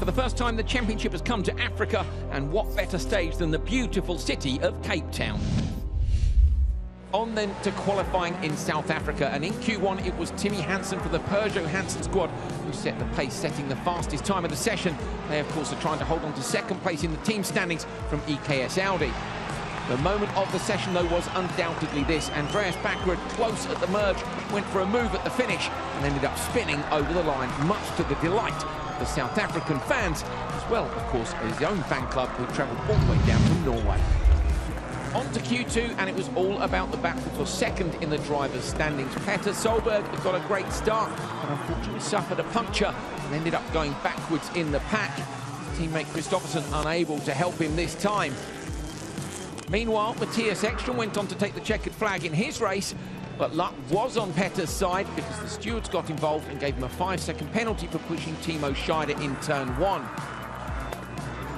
the first time, the championship has come to Africa, and what better stage than the beautiful city of Cape Town. On then to qualifying in South Africa, and in Q1 it was Timmy Hansen for the Peugeot Hansen squad who set the pace, setting the fastest time of the session. They of course are trying to hold on to second place in the team standings from EKS Audi. The moment of the session though was undoubtedly this. Andreas Backward, close at the merge, went for a move at the finish and ended up spinning over the line, much to the delight of the South African fans, as well of course as his own fan club who travelled all the way down from Norway. On to Q2, and it was all about the battle for second in the drivers' standings. Petter Solberg had got a great start, but unfortunately suffered a puncture and ended up going backwards in the pack. His teammate Kristoffersen unable to help him this time. Meanwhile, Matthias Ekström went on to take the checkered flag in his race, but luck was on Petter's side because the stewards got involved and gave him a 5-second penalty for pushing Timo Scheider in turn 1.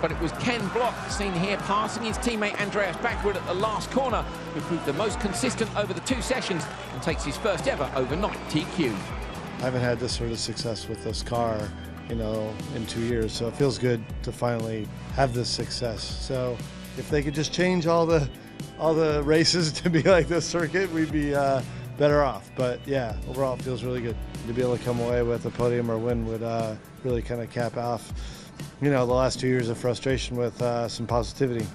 But it was Ken Block, seen here passing his teammate Andreas Backward at the last corner, who proved the most consistent over the 2 sessions and takes his first ever overnight TQ. I haven't had this sort of success with this car, you know, in 2 years, so it feels good to finally have this success. So if they could just change all the races to be like this circuit, we'd be better off. But yeah, overall it feels really good. To be able to come away with a podium or win would really kind of cap off, you know, the last 2 years of frustration with some positivity.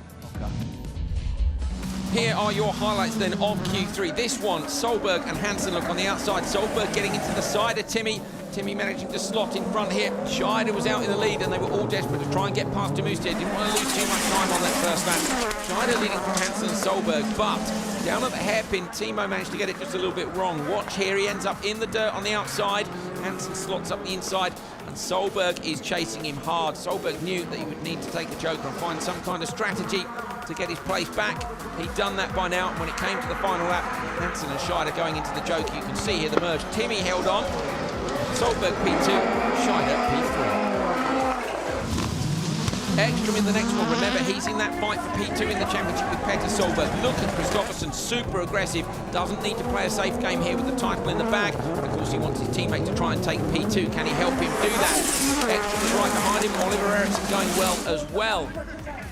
Here are your highlights then of Q3. This one, Solberg and Hansen look on the outside. Solberg getting into the side of Timmy. Timmy managing to slot in front here. Scheider was out in the lead and they were all desperate to try and get past Demustier. Didn't want to lose too much time on that first lap. Scheider leading from Hansen and Solberg, but down at the hairpin, Timo managed to get it just a little bit wrong. Watch here, he ends up in the dirt on the outside. Hansen slots up the inside, and Solberg is chasing him hard. Solberg knew that he would need to take a joker and find some kind of strategy to get his place back. He'd done that by now, and when it came to the final lap, Hansen and Scheider going into the joker. You can see here the merge. Timmy held on. Solberg P2, Scheider P3. Ekström in the next one. Remember, he's in that fight for P2 in the championship with Petter Solberg. Look at Kristoffersen, super aggressive. Doesn't need to play a safe game here with the title in the bag. Of course, he wants his teammate to try and take P2. Can he help him do that? Ekström's right behind him. Oliver Eriksson going well as well.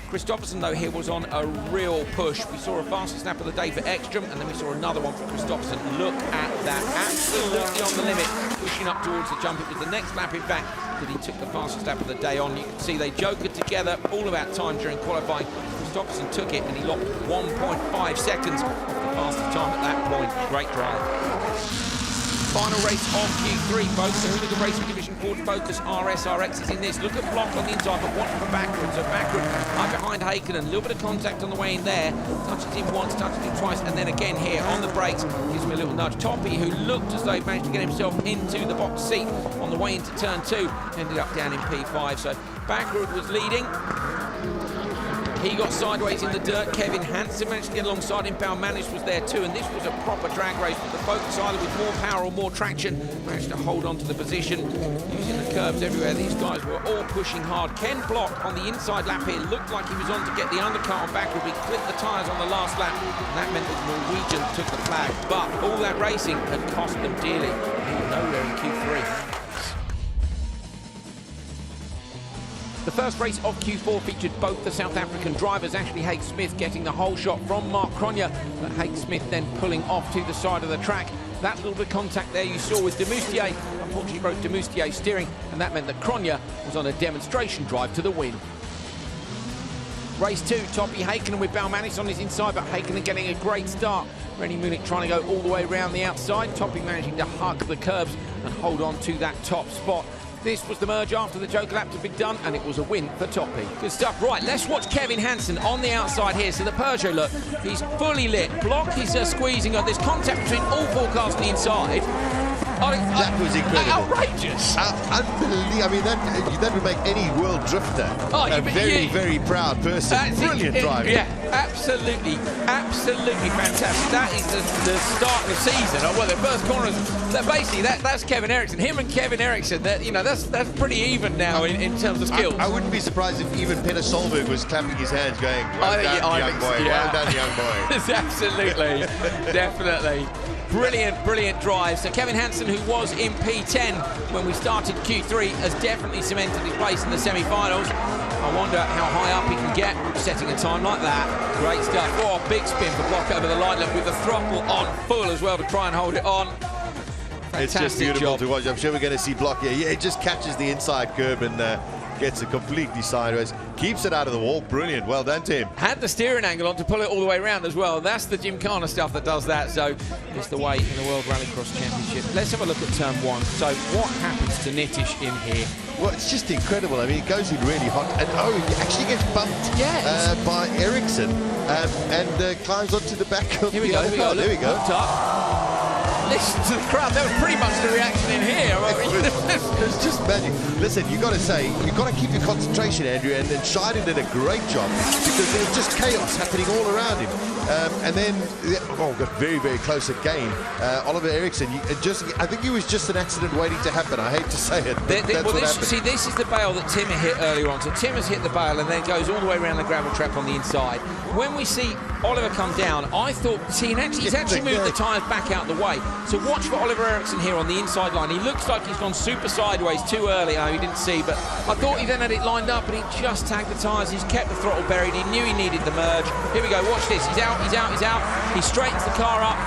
Kristoffersen, though, here was on a real push. We saw a fastest lap of the day for Ekström, and then we saw another one for Kristoffersen. Look at that, absolutely on the limit, pushing up towards the jump. It was the next lap, in fact, that he took the fastest lap of the day on. You can see they jokered together all about time during qualifying. Kristoffersen took it, and he locked 1.5 seconds off the fastest time at that point. Great drive. Final race of Q3, folks. The Hooligan Racing Division Ford Focus RS-RX is in this. Look at Block on the inside, but watch for Backward. So Backward right behind Hakkinen. A little bit of contact on the way in there. Touches him once, touches him twice, and then again here on the brakes. Gives him a little nudge. Toppy, who looked as though he managed to get himself into the box seat on the way into turn 2, ended up down in P5. So Backward was leading. He got sideways in the dirt. Kevin Hansen managed to get alongside him. Baumanis was there too, and this was a proper drag race. But the Focus, either with more power or more traction, managed to hold on to the position. Using the curbs everywhere, these guys were all pushing hard. Ken Block on the inside lap here looked like he was on to get the undercut on Backward. We clipped the tyres on the last lap, and that meant that the Norwegian took the flag. But all that racing had cost them dearly. They were nowhere in Q3. The first race of Q4 featured both the South African drivers, Ashley Haig-Smith getting the whole shot from Mark Cronje, but Haig-Smith then pulling off to the side of the track. That little bit of contact there you saw with Demustier, unfortunately broke Demustier's steering, and that meant that Cronje was on a demonstration drive to the win. Race 2, Toppy Hakkinen with Baumanis on his inside, but Hakkinen getting a great start. Rennie Munich trying to go all the way around the outside, Toppy managing to hug the curbs and hold on to that top spot. This was the merge after the joker lap had been done, and it was a win for Toppy. Good stuff. Right, let's watch Kevin Hansen on the outside here. So the Peugeot, look, he's fully lit. Block is squeezing on. There's contact between all four cars on the inside. That was incredible. Outrageous. Unbelievable. I mean, that would make any world drifter a very proud person. Brilliant driving. Yeah, absolutely fantastic. That is the start of the season. Well, the first corners. Basically, that's Kevin Eriksson. Him and Kevin Eriksson. That's pretty even now in terms of skills. I wouldn't be surprised if even Petter Solberg was clapping his hands, going, "Well done, young boy. Well done, young boy." Absolutely, definitely. Brilliant, brilliant drive. So Kevin Hansen, who was in P10 when we started Q3, has definitely cemented his place in the semi-finals. I wonder how high up he can get setting a time like that. Great stuff. Oh, big spin for Block over the line, look, with the throttle on full as well to try and hold it on. Fantastic it's just beautiful job to watch. I'm sure we're going to see Block here. Yeah, it just catches the inside curb and gets it completely sideways. Keeps it out of the wall. Brilliant. Well done to him. Had the steering angle on to pull it all the way around as well. That's the Gymkhana stuff that does that. So it's the way in the World Rallycross Championship. Let's have a look at turn one. So what happens to Nitish in here? Well, it's just incredible. I mean, it goes in really hot. And he actually gets bumped by Ericsson and climbs onto the back of here we the go, other here we go. car. There we go. Hooked up. Listen to the crowd. That was pretty much the reaction in here. It's just magic. Listen, you've got to say, you've got to keep your concentration, Andrew, and Scheiden did a great job because there was just chaos happening all around him. And then, got very, very close again. Oliver Ericsson, I think he was just an accident waiting to happen. I hate to say it. This is the bail that Tim hit earlier on. So Tim has hit the bail and then goes all the way around the gravel trap on the inside. When we see Oliver come down, I thought, he's actually moved the tyres back out the way. So watch for Oliver Ericsson here on the inside line. He looks like he's gone super sideways too early. He didn't see, but I thought he then had it lined up and he just tagged the tyres. He's kept the throttle buried. He knew he needed the merge. Here we go, watch this. He's out, he's out, he's out. He straightens the car up,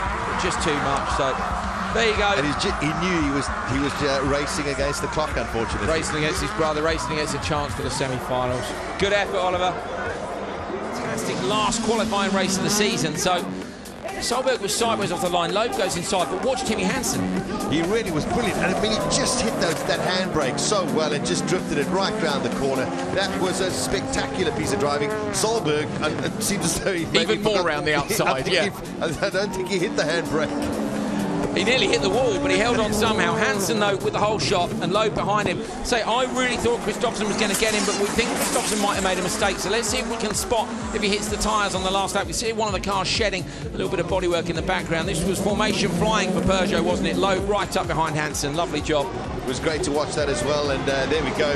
just too much. So there you go. And he knew he was racing against the clock, unfortunately. Racing against his brother, racing against a chance for the semi-finals. Good effort, Oliver. Fantastic last qualifying race of the season. So Solberg was sideways off the line, Loeb goes inside, but watch Timmy Hansen. He really was brilliant, and I mean, he just hit that handbrake so well and just drifted it right round the corner. That was a spectacular piece of driving. Solberg, it seems as though he even more around the outside, I don't think he hit the handbrake. He nearly hit the wall, but he held on somehow. Hansen, though, with the whole shot, and Loeb behind him. So I really thought Kristoffersen was going to get him, but we think Kristoffersen might have made a mistake. So let's see if we can spot if he hits the tyres on the last lap. We see one of the cars shedding a little bit of bodywork in the background. This was formation flying for Peugeot, wasn't it? Loeb right up behind Hansen. Lovely job. It was great to watch that as well, and there we go.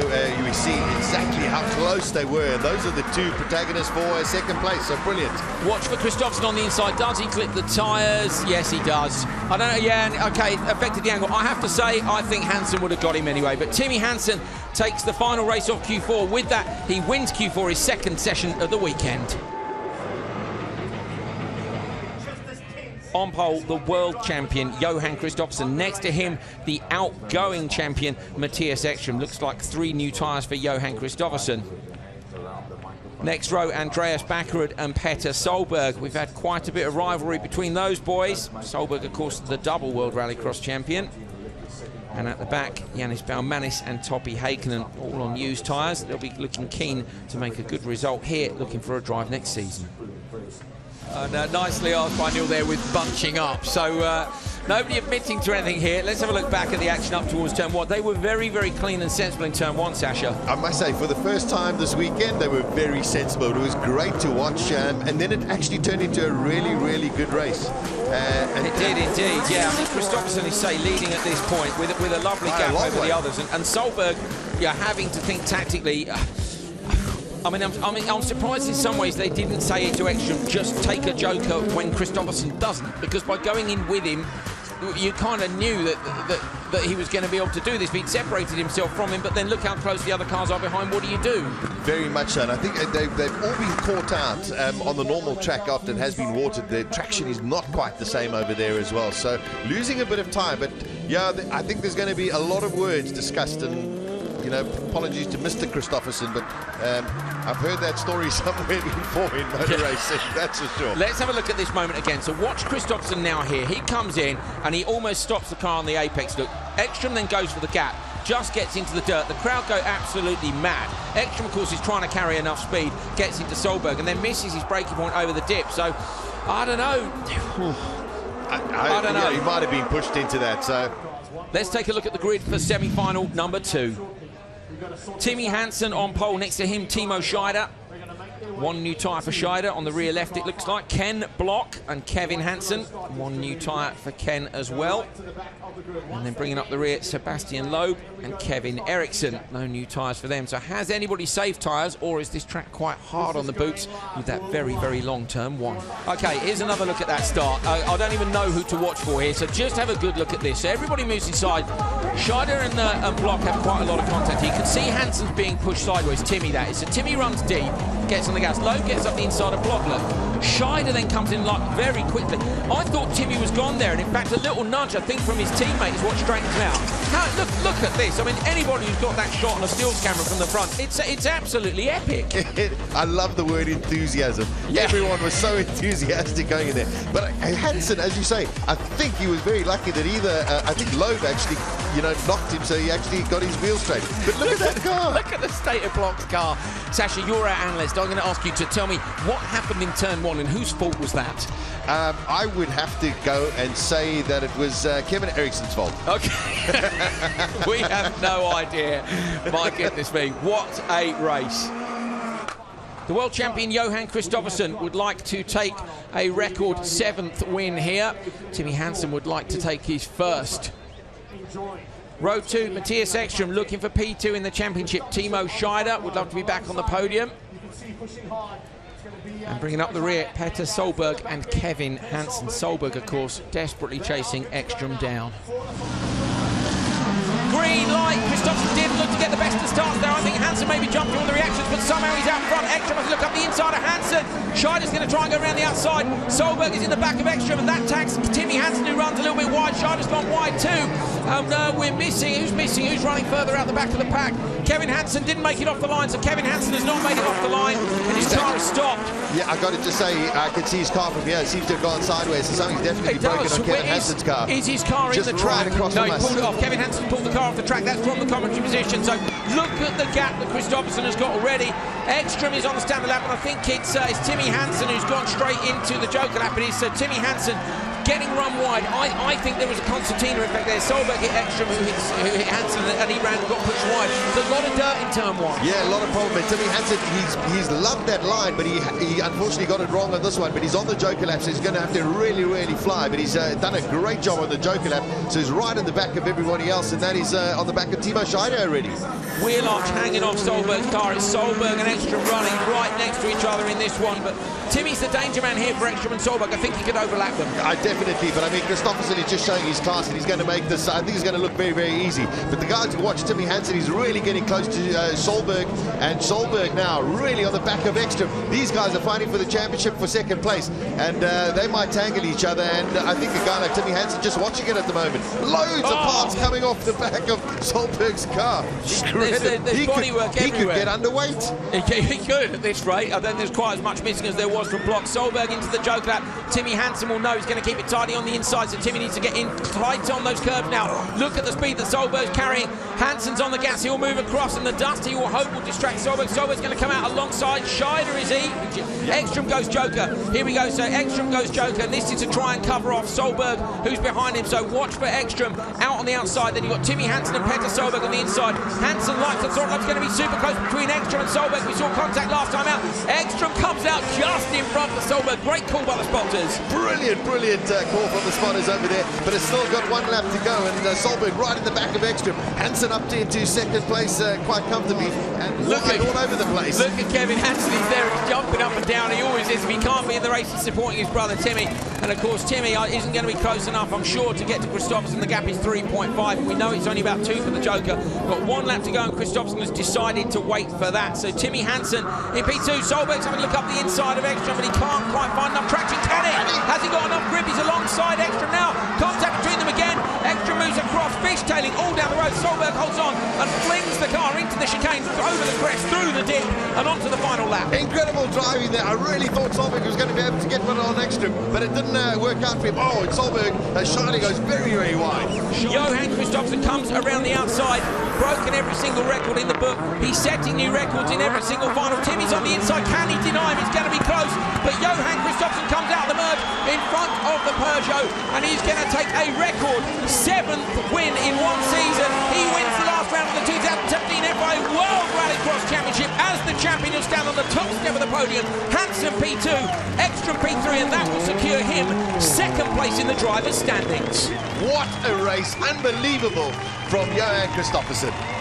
We see exactly how close they were. Those are the two protagonists for second place, so brilliant. Watch for Kristoffersen on the inside. Does he clip the tyres? Yes, he does. I don't know, okay, affected the angle. I have to say, I think Hansen would have got him anyway, but Timmy Hansen takes the final race off Q4. With that, he wins Q4, his second session of the weekend. On pole, the world champion, Johan Kristoffersen. Next to him, the outgoing champion, Matthias Ekström. Looks like 3 new tyres for Johan Kristoffersen. Next row, Andreas Backerud and Petter Solberg. We've had quite a bit of rivalry between those boys. Solberg, of course, the double World Rallycross champion. And at the back, Yannis Baumanis and Topi Heikkinen, all on used tyres. They'll be looking keen to make a good result here, looking for a drive next season. And nicely asked by Neil there with bunching up. So nobody admitting to anything here. Let's have a look back at the action up towards turn 1. They were very, very clean and sensible in turn 1, Sasha. I must say, for the first time this weekend, they were very sensible. It was great to watch, and then it actually turned into a really, really good race. It did indeed, yeah. I think Kristoffersen is, leading at this point with a lovely gap over the others. And Solberg, having to think tactically. I'm surprised in some ways they didn't say it to Ekström, just take a joker when Kristoffersen doesn't, because by going in with him, you kind of knew that he was going to be able to do this, but he'd separated himself from him, but then look how close the other cars are behind. What do you do? Very much so, and I think they've all been caught out on the normal track after it has been watered. The traction is not quite the same over there as well, so losing a bit of time, but yeah, I think there's going to be a lot of words discussed, and apologies to Mr. Kristoffersen, but I've heard that story somewhere before in motor racing, that's for sure. Let's have a look at this moment again. So watch Kristoffersen now here. He comes in and he almost stops the car on the apex. Look, Ekström then goes for the gap, just gets into the dirt. The crowd go absolutely mad. Ekström, of course, is trying to carry enough speed, gets into Solberg, and then misses his braking point over the dip. So, I don't know. I don't know. He might have been pushed into that, so. Let's take a look at the grid for semi-final number 2. Timmy Hansen on pole, next to him Timo Scheider. One new tyre for Scheider on the rear left, it looks like. Ken Block and Kevin Hansen. One new tyre for Ken as well. And then bringing up the rear, Sebastian Loeb and Kevin Eriksson. No new tyres for them. So has anybody saved tyres, or is this track quite hard on the boots with that very, very long-term one? Okay, here's another look at that start. I don't even know who to watch for here, so just have a good look at this. So everybody moves inside. Scheider and Block have quite a lot of contact. You can see Hansen's being pushed sideways, Timmy that is. So Timmy runs deep, gets on the gas. Loeb gets up the inside of Block, look. Scheider then comes in like very quickly. I thought Timmy was gone there, and in fact a little nudge, I think, from his teammate is what straightens him out. Now, look at this. I mean, anybody who's got that shot on a stills camera from the front, it's absolutely epic. I love the word enthusiasm. Yeah. Everyone was so enthusiastic going in there. But Hansen, as you say, I think he was very lucky that either, I think Loeb actually, knocked him, so he actually got his wheel straight. But look at that car. Look at the state of Block's car. Sasha, you're our analyst. I'm going to ask you to tell me what happened in turn one and whose fault was that? I would have to go and say that it was Kevin Eriksson's fault. Okay. We have no idea. My goodness me. What a race. The world champion Johan Kristoffersson would like to take a record 7th win here. Timmy Hansen would like to take his first. Row 2, Matthias Ekström looking for P2 in the championship. Timo Scheider would love to be back on the podium. And bringing up the rear, Petter Solberg and Kevin Hansen. Solberg, of course, desperately chasing Ekström down. Green light. Kristoffersson did look to get the best of starts there. I think Hansen maybe jumped through all the reactions, but somehow he's out front. Ekström has to look up the inside of Hansen. Scheider's going to try and go around the outside. Solberg is in the back of Ekström, and that tags Timmy Hansen, who runs a little bit wide. Scheider's gone wide too. We're missing. Who's missing? Who's running further out the back of the pack? Kevin Hansen didn't make it off the line, so Kevin Hansen has not made it off the line, and his car is stopped. Yeah, I got to just say, I can see his car from here. It seems to have gone sideways, so something's definitely broken on Kevin Hansen's car. Is his car just in the track? Right across no, from he us. pulled it off. Kevin Hansen pulled the car off the track. That's from the commentary position. So look at the gap that Kristoffersson has got already. Ekström is on the standard lap, and I think it's Timmy Hansen who's gone straight into the Joker lap. It is Timmy Hansen getting run wide. I think there was a concertina effect there. Solberg hit Ekström, who hit Hansen, and he ran and got pushed wide. There's a lot of dirt in turn one. Yeah, a lot of problem. And Timmy Hansen, he's loved that line, but he unfortunately got it wrong on this one. But he's on the Joker lap, so he's going to have to really, really fly. But he's done a great job on the Joker lap, so he's right in the back of everybody else, and that is on the back of Timo Scheider already. Wheel arch hanging off Solberg's car. It's Solberg and Ekström running right next to each other in this one. But Timmy's the danger man here for Ekström and Solberg. I think he could overlap them. Definitely, but I mean, Kristoffersson is just showing his class, and he's going to make this. I think he's going to look very, very easy. But the guy to watch, Timmy Hansen, he's really getting close to Solberg, and Solberg now really on the back of Ekström. These guys are fighting for the championship for second place, and they might tangle each other. And I think a guy like Timmy Hansen just watching it at the moment. Loads of parts coming off the back of Solberg's car. There's bodywork everywhere. He could get underweight. He could at this rate. I don't think there's quite as much missing as there was from Block. Solberg into the Joker lap. Timmy Hansen will know he's going to keep it tidy on the inside, so Timmy needs to get in tight on those curbs now. Look at the speed that Solberg's carrying. Hansen's on the gas. He'll move across, and the dust he will hope will distract Solberg. Solberg's going to come out alongside Scheider, is he? Ekström goes Joker. Here we go. So Ekström goes Joker, and this is to try and cover off Solberg, who's behind him. So watch for Ekström out on the outside. Then you've got Timmy Hansen and Petter Solberg on the inside. Hansen likes the throttle. It's going to be super close between Ekström and Solberg. We saw contact last time out. Ekström comes out just in front of Solberg. Great call by the spotters. Brilliant call from the spotters over there, but it's still got one lap to go, and Solberg right in the back of Ekström. Hansen up into second place quite comfortably, and looking all over the place. Look at Kevin Hansen. He's there jumping up and down. He always is. If he can't be in the race, he's supporting his brother Timmy, and of course Timmy isn't going to be close enough, I'm sure, to get to Kristoffersson. The gap is 3.5. We know it's only about 2 for the Joker. Got 1 lap to go, and Kristoffersson has decided to wait for that. So Timmy Hansen in P2. Solberg's having a look up the inside of Ekström, but he can't quite find enough traction. Can he? Has he got enough grip? He's alongside Ekström now. Contact between them again. Ekström moves across, fishtailing all down the road. Solberg holds on and flings the car into the chicane, over the crest, through the dip, and onto the final lap. Incredible driving there. I really thought Solberg was going to be able to get one on Ekström, but it didn't work out for him. Oh, and Solberg, Scheider goes very, very wide. Johan Kristoffersson comes around the outside, broken every single record in the book. He's setting new records in every single final. Timmy's on the inside. Can he deny him? It's going to be close, but Johan Kristoffersson comes out of the merge in front of the Peugeot, and he's going to take a record 7th win in one season. He wins the last round of the 2017 FIA World Rallycross Championship as the champion. He'll stand on the top step of the podium podium. Hansen P2, Ekstrom P3, and that will secure him second place in the drivers' standings. What a race. Unbelievable from Johan Christophersen.